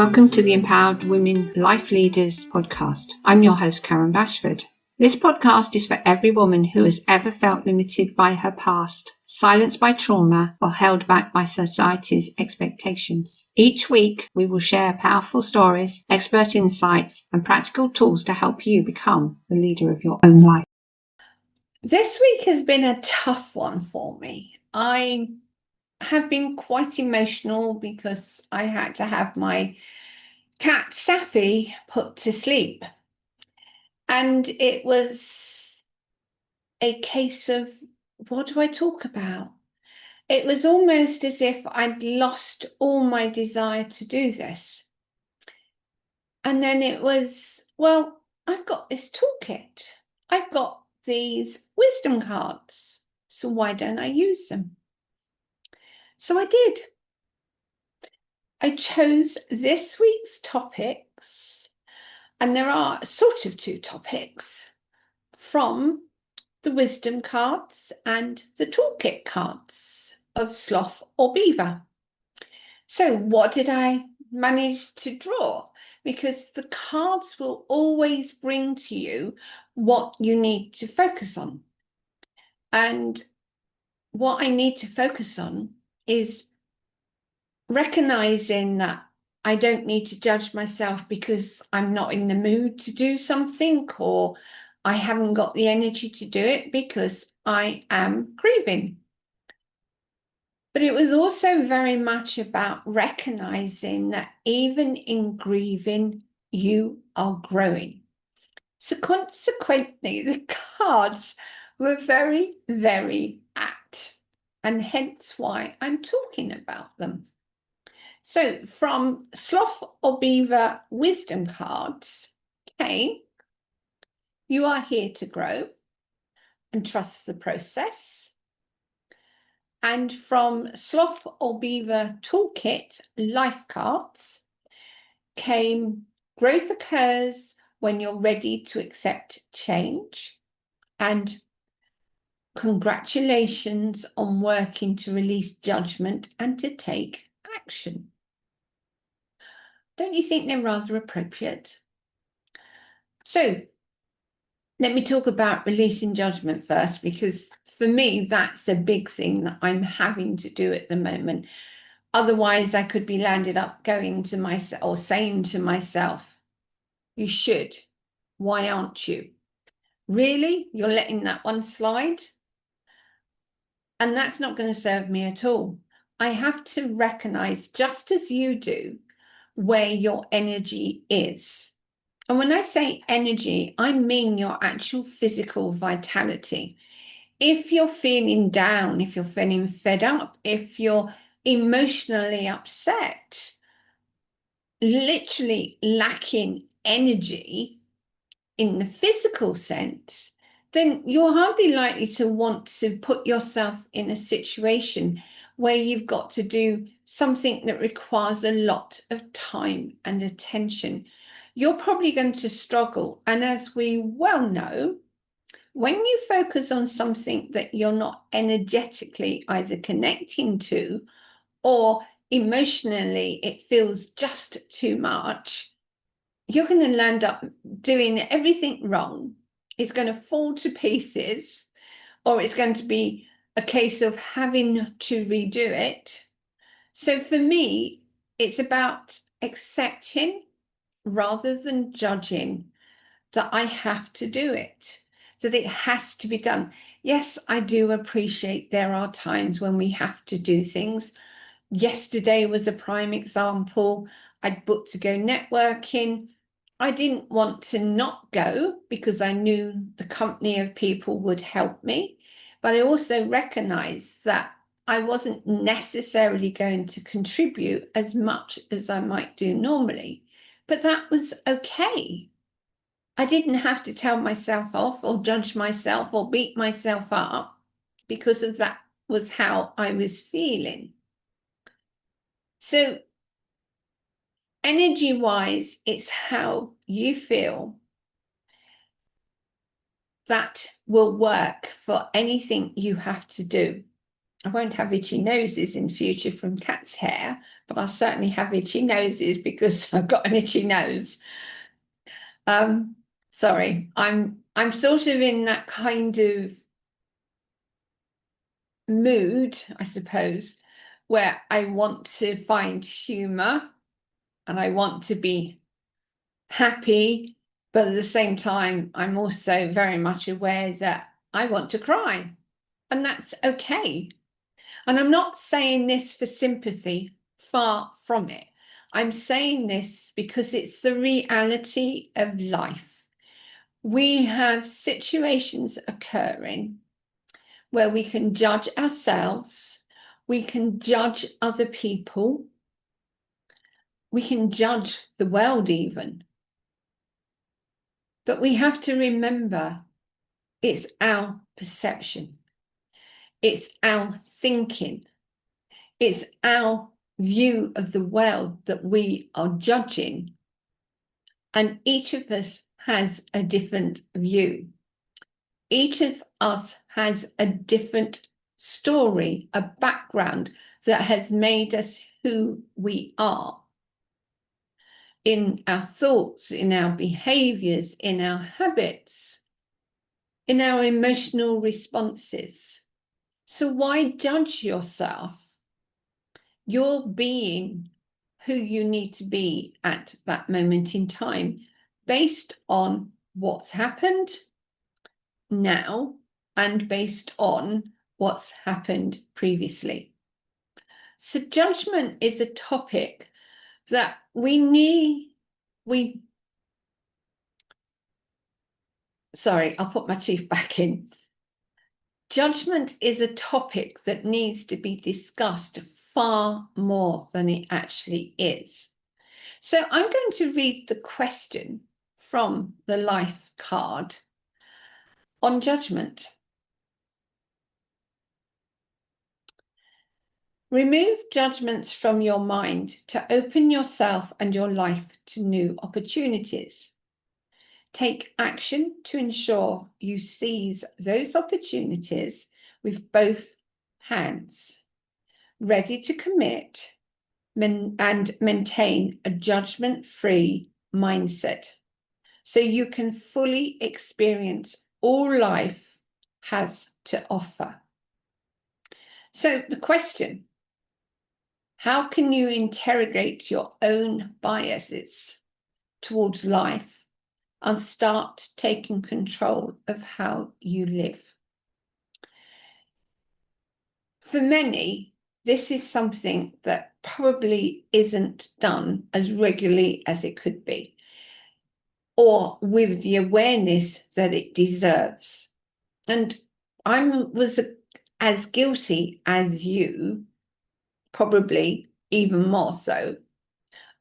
Welcome to the Empowered Women Life Leaders podcast. I'm your host, Karen Bashford. This podcast is for every woman who has ever felt limited by her past, silenced by trauma, or held back by society's expectations. Each week, we will share powerful stories, expert insights, and practical tools to help you become the leader of your own life. This week has been a tough one for me. I have been quite emotional because I had to have my cat Saffy put to sleep. And it was a case of, what do I talk about? It was almost as if I'd lost all my desire to do this. And then it was, well, I've got this toolkit. I've got these wisdom cards. So why don't I use them? So I did. I chose this week's topics, and there are sort of two topics from the wisdom cards and the toolkit cards of Sloth or Beaver. So what did I manage to draw? Because the cards will always bring to you what you need to focus on. And what I need to focus on is recognizing that I don't need to judge myself because I'm not in the mood to do something, or I haven't got the energy to do it because I am grieving. But it was also very much about recognizing that even in grieving, you are growing. So consequently, the cards were very, very apt, and hence why I'm talking about them. So from Sloth or Beaver wisdom cards came, you are here to grow and trust the process. And from Sloth or Beaver toolkit life cards came, growth occurs when you're ready to accept change, and congratulations on working to release judgment and to take action. Don't you think they're rather appropriate? So let me talk about releasing judgment first, because for me, that's a big thing that I'm having to do at the moment. Otherwise, I could be landed up going to myself or saying to myself, you should. Why aren't you? Really? You're letting that one slide? And that's not going to serve me at all. I have to recognize, just as you do, where your energy is. And when I say energy, I mean your actual physical vitality. If you're feeling down, if you're feeling fed up, if you're emotionally upset, literally lacking energy in the physical sense, then you're hardly likely to want to put yourself in a situation where you've got to do something that requires a lot of time and attention. You're probably going to struggle. And as we well know, when you focus on something that you're not energetically either connecting to or emotionally it feels just too much, you're going to land up doing everything wrong. It's going to fall to pieces, or it's going to be a case of having to redo it. So for me, it's about accepting rather than judging that I have to do it, that it has to be done. Yes, I do appreciate there are times when we have to do things. Yesterday was a prime example. I'd booked to go networking. I didn't want to not go because I knew the company of people would help me. But I also recognized that I wasn't necessarily going to contribute as much as I might do normally. But that was okay. I didn't have to tell myself off or judge myself or beat myself up because of that was how I was feeling. So energy-wise, it's how you feel that will work for anything you have to do. I won't have itchy noses in future from cat's hair, but I'll certainly have itchy noses because I've got an itchy nose. Sorry, I'm sort of in that kind of mood, I suppose, where I want to find humor and I want to be happy, but at the same time, I'm also very much aware that I want to cry, and that's okay. And I'm not saying this for sympathy, far from it. I'm saying this because it's the reality of life. We have situations occurring where we can judge ourselves, we can judge other people, we can judge the world even. But we have to remember it's our perception, it's our thinking, it's our view of the world that we are judging. And each of us has a different view. Each of us has a different story, a background that has made us who we are. In our thoughts, in our behaviors, in our habits, in our emotional responses. So why judge yourself? You're being who you need to be at that moment in time based on what's happened now and based on what's happened previously. So judgment is a topic that sorry, I'll put my teeth back in. Judgment is a topic that needs to be discussed far more than it actually is. So I'm going to read the question from the life card on judgment. Remove judgments from your mind to open yourself and your life to new opportunities. Take action to ensure you seize those opportunities with both hands, ready to commit and maintain a judgment-free mindset so you can fully experience all life has to offer. So the question, how can you interrogate your own biases towards life and start taking control of how you live? For many, this is something that probably isn't done as regularly as it could be, or with the awareness that it deserves. And I was as guilty as you, probably even more so,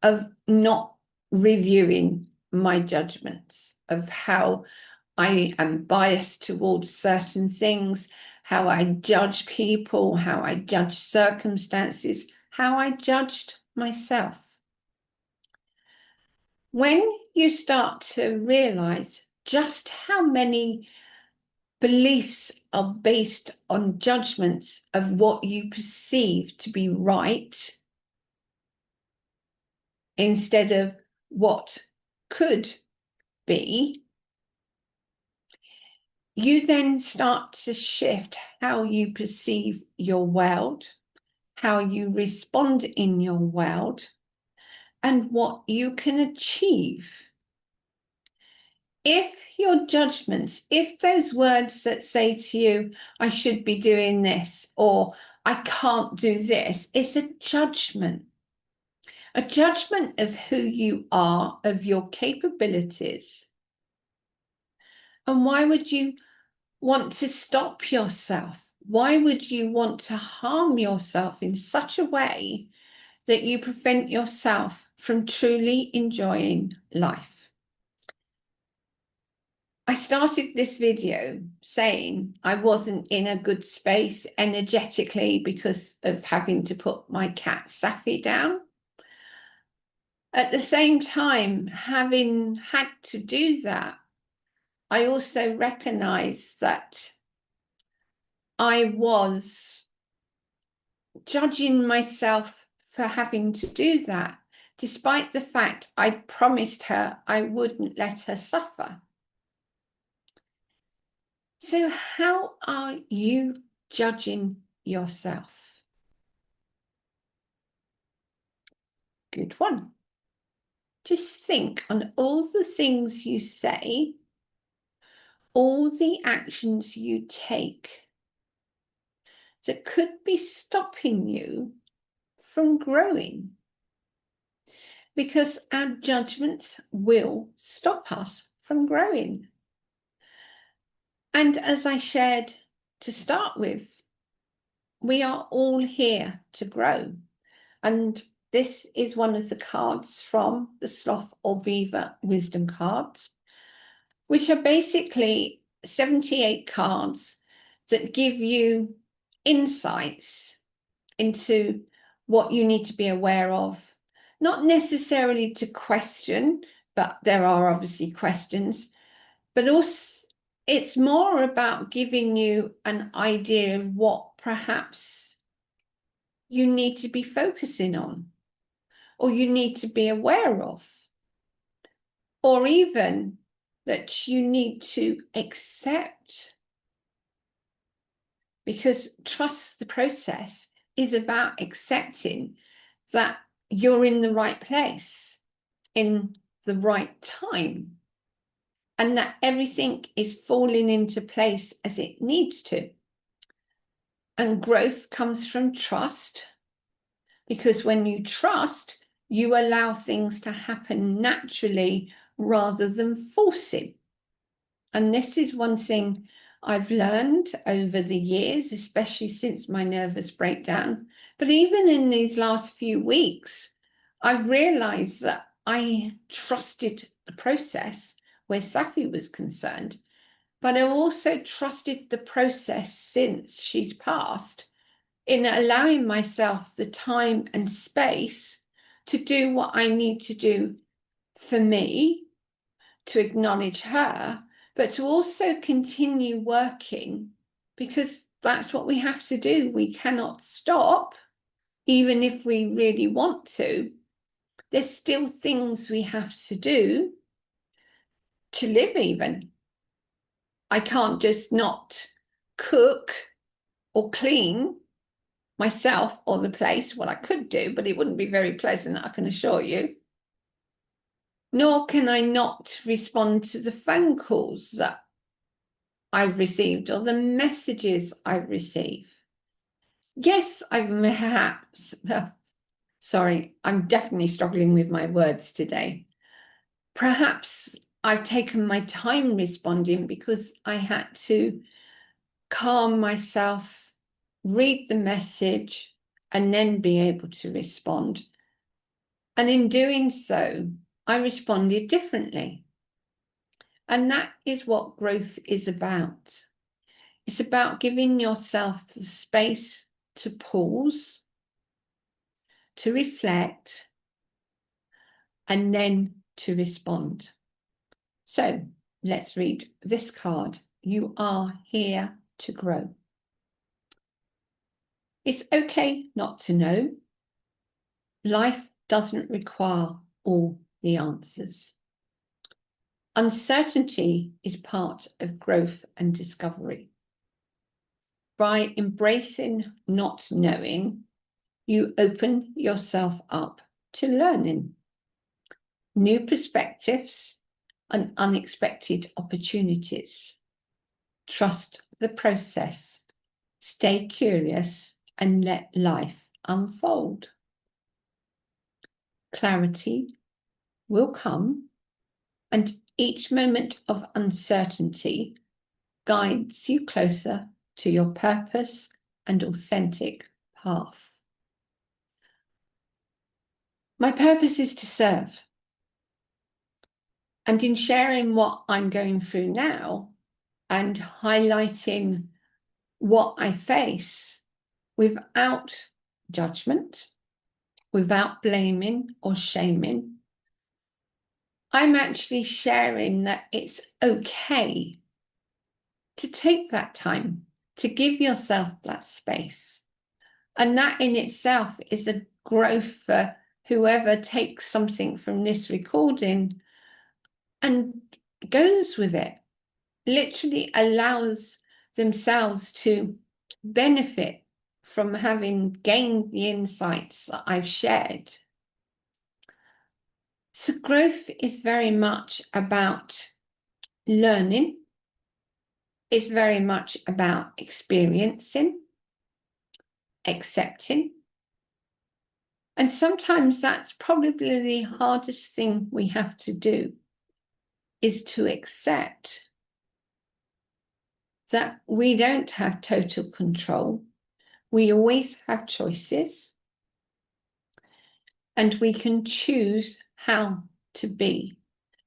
of not reviewing my judgments, of how I am biased towards certain things, how I judge people, how I judge circumstances, how I judged myself. When you start to realize just how many beliefs are based on judgments of what you perceive to be right instead of what could be, you then start to shift how you perceive your world, how you respond in your world, and what you can achieve. If your judgments, if those words that say to you, I should be doing this, or I can't do this, it's a judgment of who you are, of your capabilities. And why would you want to stop yourself? Why would you want to harm yourself in such a way that you prevent yourself from truly enjoying life? I started this video saying I wasn't in a good space energetically because of having to put my cat Saffy down. At the same time, having had to do that, I also recognized that I was judging myself for having to do that, despite the fact I promised her I wouldn't let her suffer. So how are you judging yourself? Good one. Just think on all the things you say, all the actions you take that could be stopping you from growing. Because our judgments will stop us from growing. And as I shared to start with, we are all here to grow. And this is one of the cards from the Sloth or Beaver wisdom cards, which are basically 78 cards that give you insights into what you need to be aware of, not necessarily to question, but there are obviously questions, but also it's more about giving you an idea of what perhaps you need to be focusing on, or you need to be aware of, or even that you need to accept. Because trust the process is about accepting that you're in the right place, in the right time, and that everything is falling into place as it needs to. And growth comes from trust, because when you trust, you allow things to happen naturally rather than forcing. And this is one thing I've learned over the years, especially since my nervous breakdown. But even in these last few weeks, I've realized that I trusted the process where Saffy was concerned, but I also trusted the process since she's passed in allowing myself the time and space to do what I need to do for me, to acknowledge her, but to also continue working, because that's what we have to do. We cannot stop, even if we really want to. There's still things we have to do to live even. I can't just not cook or clean myself or the place. Well, I could do, but it wouldn't be very pleasant, I can assure you. Nor can I not respond to the phone calls that I've received or the messages I receive. Yes, I've perhaps, sorry, I'm definitely struggling with my words today. Perhaps I've taken my time responding because I had to calm myself, read the message, and then be able to respond. And in doing so, I responded differently. And that is what growth is about. It's about giving yourself the space to pause, to reflect, and then to respond. So let's read this card. You are here to grow. It's okay not to know. Life doesn't require all the answers. Uncertainty is part of growth and discovery. By embracing not knowing, you open yourself up to learning, new perspectives, and unexpected opportunities. Trust the process, stay curious, and let life unfold. Clarity will come, and each moment of uncertainty guides you closer to your purpose and authentic path. My purpose is to serve. And in sharing what I'm going through now and highlighting what I face without judgment, without blaming or shaming, I'm actually sharing that it's okay to take that time, to give yourself that space, And that in itself is a growth for whoever takes something from this recording and goes with it, literally allows themselves to benefit from having gained the insights that I've shared. So growth is very much about learning. It's very much about experiencing, accepting. And sometimes that's probably the hardest thing we have to do, is to accept that we don't have total control. We always have choices, and we can choose how to be,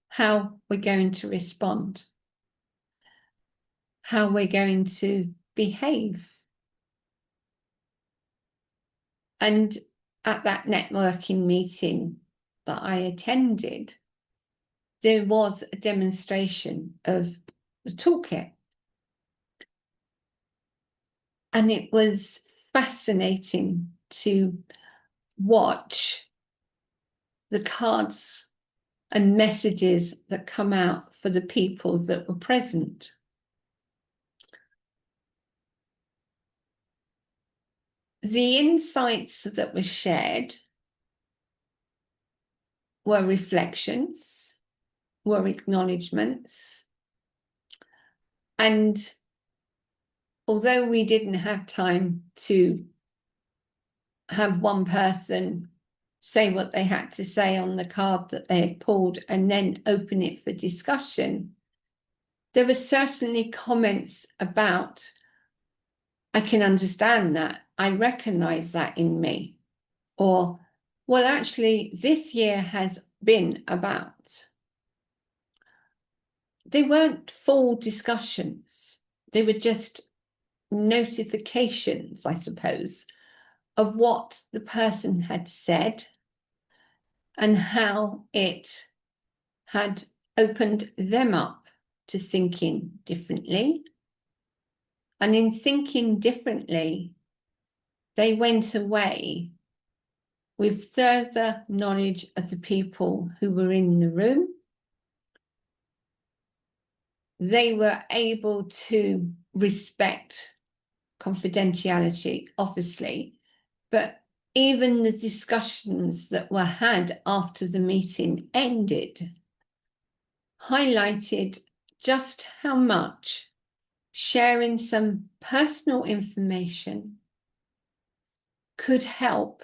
how we're going to respond, how we're going to behave. And at that networking meeting that I attended, there was a demonstration of the toolkit. And it was fascinating to watch the cards and messages that come out for the people that were present. The insights that were shared were reflections, were acknowledgements, and although we didn't have time to have one person say what they had to say on the card that they had pulled and then open it for discussion, there were certainly comments about, I can understand that, I recognise that in me, or, well, actually, this year has been about. They weren't full discussions. They were just notifications, I suppose, of what the person had said and how it had opened them up to thinking differently. And in thinking differently, they went away with further knowledge of the people who were in the room. They were able to respect confidentiality, obviously, but even the discussions that were had after the meeting ended highlighted just how much sharing some personal information could help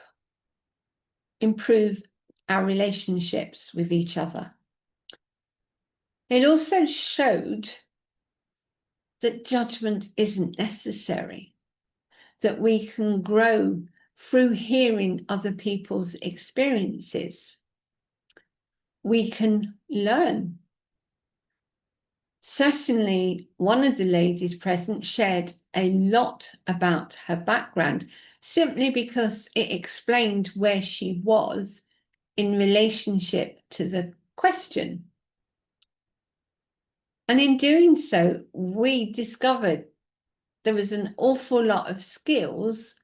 improve our relationships with each other. It also showed that judgment isn't necessary, that we can grow through hearing other people's experiences. We can learn. Certainly, one of the ladies present shared a lot about her background, simply because it explained where she was in relationship to the question. And in doing so, we discovered there was an awful lot of skills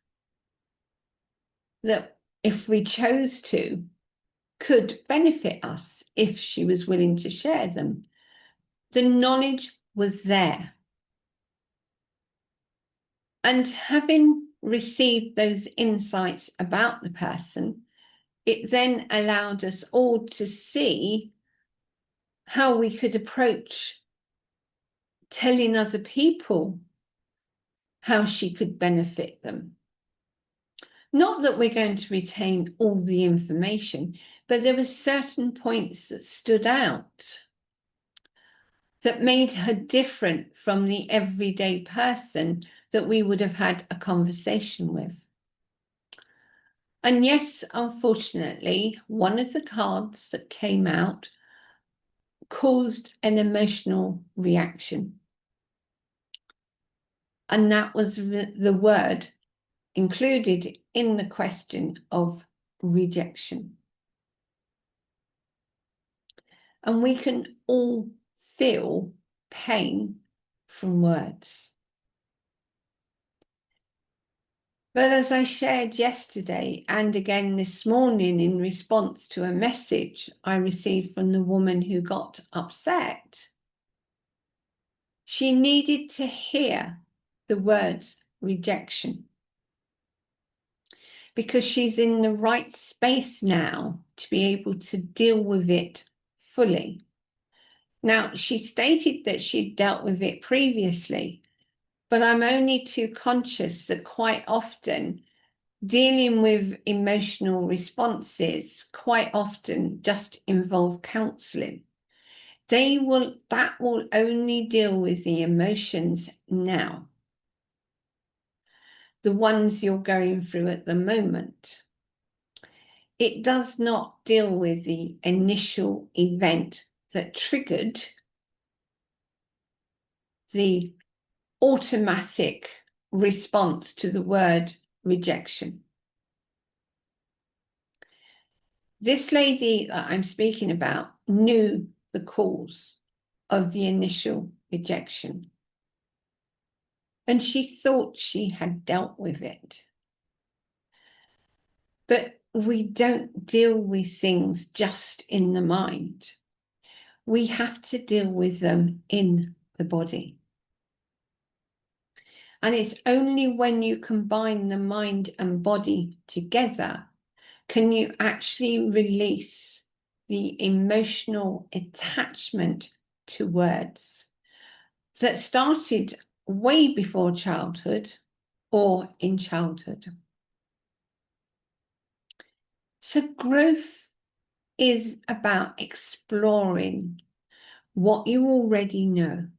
that, if we chose to, could benefit us if she was willing to share them. The knowledge was there. And having received those insights about the person, it then allowed us all to see how we could approach telling other people how she could benefit them. Not that we're going to retain all the information, but there were certain points that stood out that made her different from the everyday person that we would have had a conversation with. And yes, unfortunately, one of the cards that came out caused an emotional reaction. And that was the word included in the question of rejection. And we can all feel pain from words. But as I shared yesterday and again this morning in response to a message I received from the woman who got upset, she needed to hear the words rejection, because she's in the right space now to be able to deal with it fully. Now, she stated that she'd dealt with it previously, but I'm only too conscious that quite often dealing with emotional responses quite often just involve counselling. That will only deal with the emotions now, the ones you're going through at the moment. It does not deal with the initial event that triggered the automatic response to the word rejection. This lady that I'm speaking about knew the cause of the initial rejection, and she thought she had dealt with it. But we don't deal with things just in the mind. We have to deal with them in the body. And it's only when you combine the mind and body together can you actually release the emotional attachment to words that started way before childhood or in childhood. So growth is about exploring what you already know,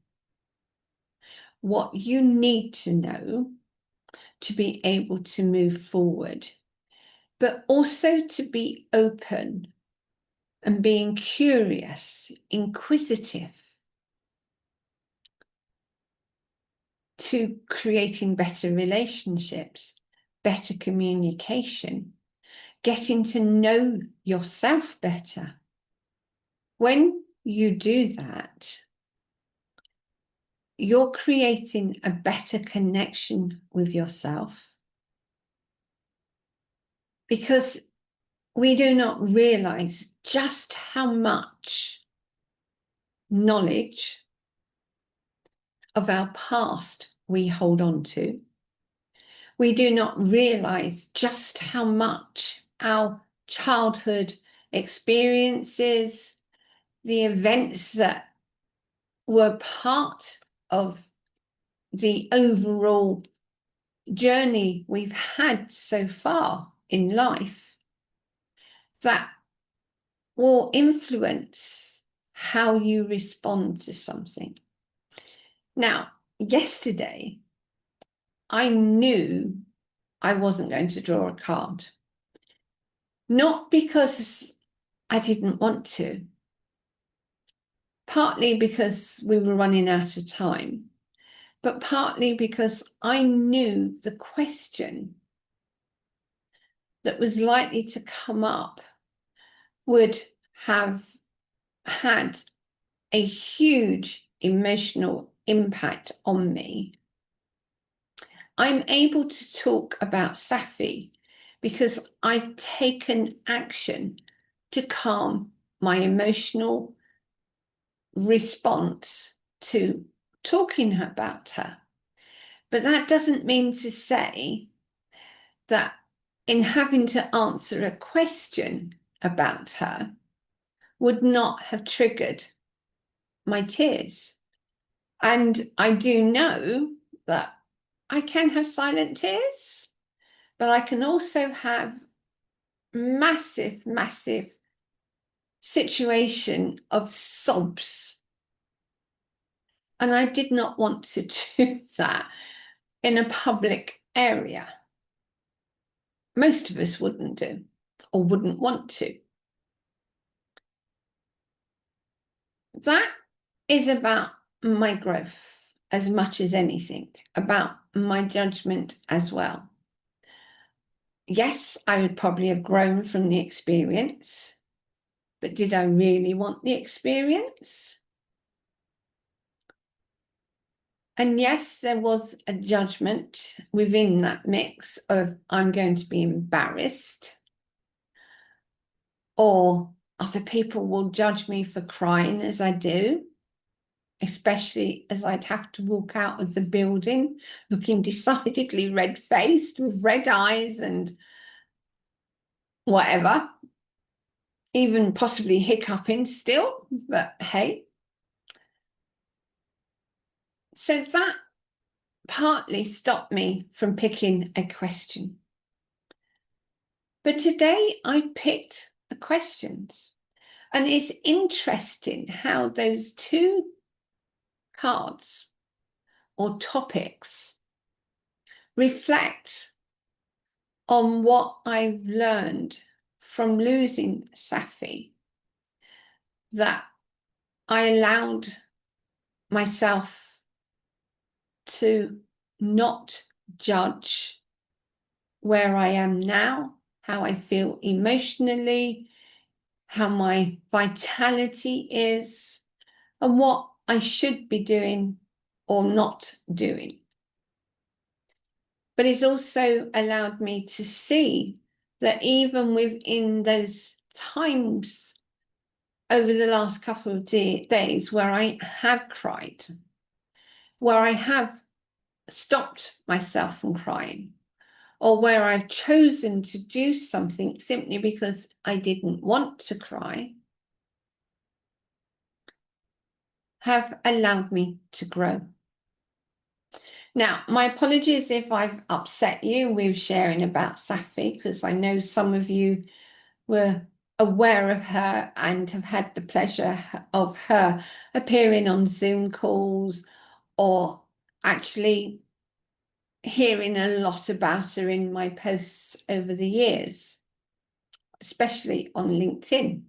what you need to know to be able to move forward, but also to be open and being curious, inquisitive, to creating better relationships, better communication, getting to know yourself better. When you do that, you're creating a better connection with yourself, because we do not realize just how much knowledge of our past we hold on to. We do not realize just how much our childhood experiences, the events that were part of the overall journey we've had so far in life, that will influence how you respond to something. Now, yesterday, I knew I wasn't going to draw a card. Not because I didn't want to, partly because we were running out of time, but partly because I knew the question that was likely to come up would have had a huge emotional impact on me. I'm able to talk about Saffy because I've taken action to calm my emotional response to talking about her. But that doesn't mean to say that in having to answer a question about her would not have triggered my tears. And I do know that I can have silent tears, but I can also have massive, massive situation of sobs. And I did not want to do that in a public area. Most of us wouldn't do, or wouldn't want to. That is about my growth as much as anything, about my judgment as well. Yes, I would probably have grown from the experience, but did I really want the experience? And yes, there was a judgment within that mix of I'm going to be embarrassed, or other people will judge me for crying as I do, especially as I'd have to walk out of the building looking decidedly red-faced with red eyes and whatever, even possibly hiccuping still, but hey. So that partly stopped me from picking a question. But today I picked the questions, and it's interesting how those two cards or topics reflect on what I've learned from losing Saffy, that I allowed myself to not judge where I am now, how I feel emotionally, how my vitality is, and what I should be doing or not doing. But it's also allowed me to see that even within those times over the last couple of days where I have cried, where I have stopped myself from crying, or where I've chosen to do something simply because I didn't want to cry, have allowed me to grow. Now, my apologies if I've upset you with sharing about Saffy, because I know some of you were aware of her and have had the pleasure of her appearing on Zoom calls or actually hearing a lot about her in my posts over the years, especially on LinkedIn.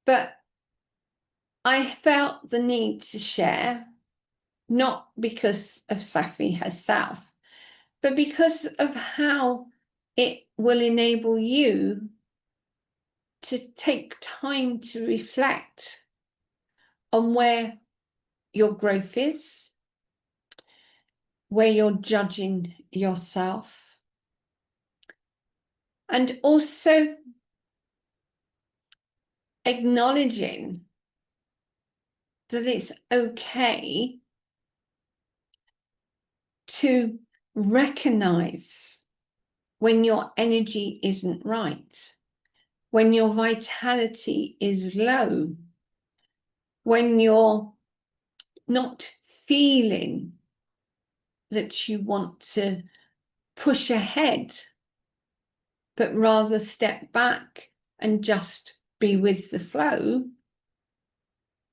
But I felt the need to share, not because of Saffy herself, but because of how it will enable you to take time to reflect on where your growth is, where you're judging yourself, and also acknowledging that it's okay to recognize when your energy isn't right, when your vitality is low, when you're not feeling that you want to push ahead, but rather step back and just be with the flow.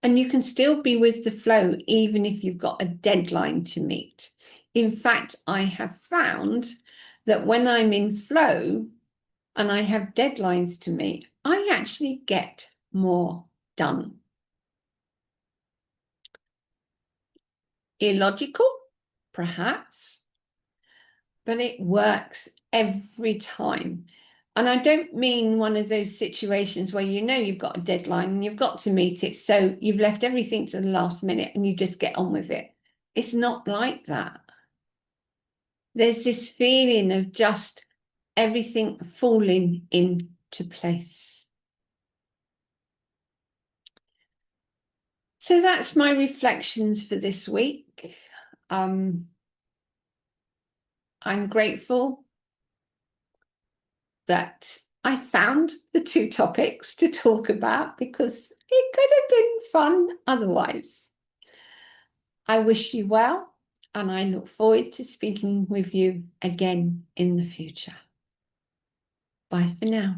And you can still be with the flow even if you've got a deadline to meet. In fact, I have found that when I'm in flow and I have deadlines to meet, I actually get more done. Illogical, perhaps, but it works every time. And I don't mean one of those situations where you know you've got a deadline and you've got to meet it, so you've left everything to the last minute and you just get on with it. It's not like that. There's this feeling of just everything falling into place. So that's my reflections for this week. I'm grateful that I found the two topics to talk about because it could have been fun otherwise. I wish you well, and I look forward to speaking with you again in the future. Bye for now.